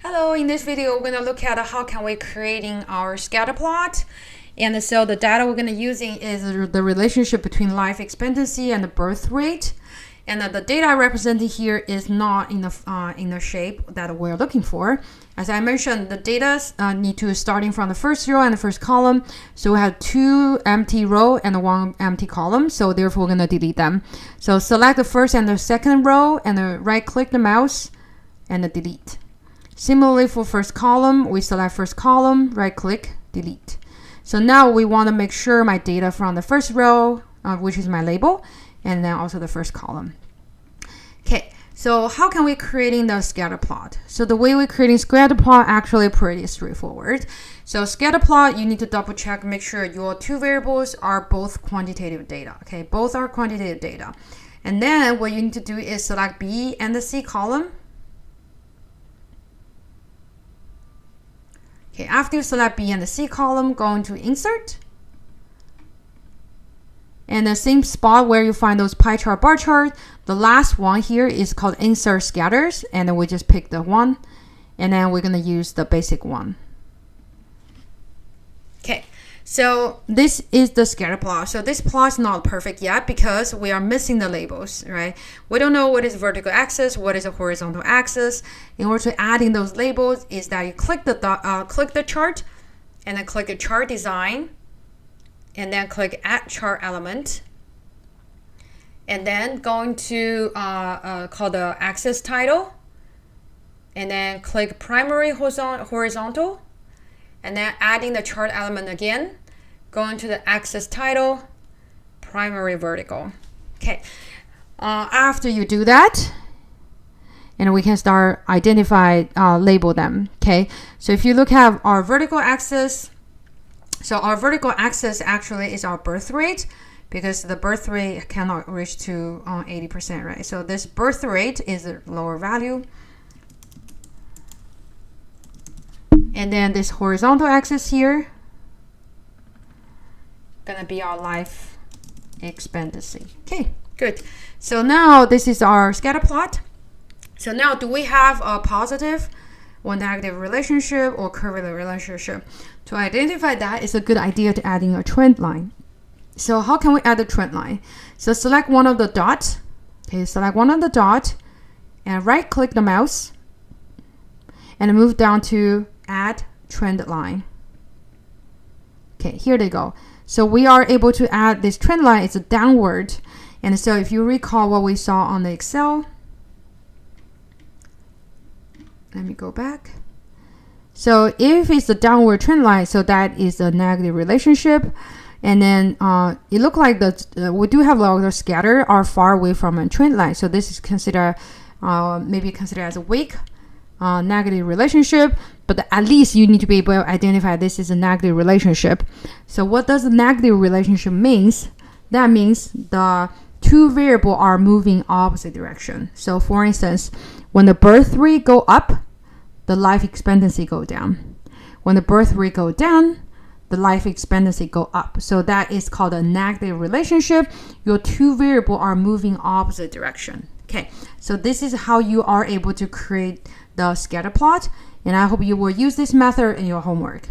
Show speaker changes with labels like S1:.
S1: Hello, in this video, we're going to look at how can we creating our scatter plot. And so the data we're going to using is the relationship between life expectancy and the birth rate. And the data represented here is not in the shape that we're looking for. As I mentioned, the data need to starting from the first row and the first column. So we have two empty row and one empty column. So therefore, we're going to delete them. So select the first and the second row and right click the mouse and delete. Similarly, for first column, we select first column, right click, delete. So now we want to make sure my data from the first row, which is my label, and then also the first column. Okay, so how can we creating the scatter plot? So the way we're creating scatter plot actually pretty straightforward. So scatter plot, you need to double check, make sure your two variables are both quantitative data. Okay, both are quantitative data. And then what you need to do is select B and the C column. Okay, after you select B and the C column, go into Insert. And the same spot where you find those pie chart, bar chart, the last one here is called Insert Scatters. And then we just pick the one. And then we're going to use the basic one. Okay, so this is the scatter plot. So this plot is not perfect yet because we are missing the labels, right? We don't know what is vertical axis, what is a horizontal axis. In order to add in those labels is that you click the chart and then click the chart design and then click add chart element. And then going to call the axis title and then click primary horizontal. And then adding the chart element again, going to the axis title, primary vertical. Okay, after you do that, and we can start label them. Okay, so if you look at our vertical axis, so our vertical axis actually is our birth rate because the birth rate cannot reach to 80%, right? So this birth rate is a lower value. And then this horizontal axis here, gonna be our life expectancy. Okay, good. So now this is our scatter plot. So now do we have a positive or negative relationship or curvature relationship? To identify that, it's a good idea to add in a trend line. So how can we add a trend line? So select one of the dots. Okay, select one of the dots and right click the mouse and move down to add trend line. Okay, here they go. So we are able to add this trend line. It's a downward. And so if you recall what we saw on the Excel, let me go back. So if it's a downward trend line, so that is a negative relationship. And then it looked like we do have a lot of scatter are far away from a trend line. So this is considered maybe considered as a weak negative relationship, but at least you need to be able to identify this is a negative relationship. So what does a negative relationship means? That means the two variables are moving opposite direction. So for instance, when the birth rate go up, the life expectancy go down. When the birth rate go down, the life expectancy go up. So that is called a negative relationship. Your two variables are moving opposite direction. Okay, so this is how you are able to create the scatter plot, and I hope you will use this method in your homework.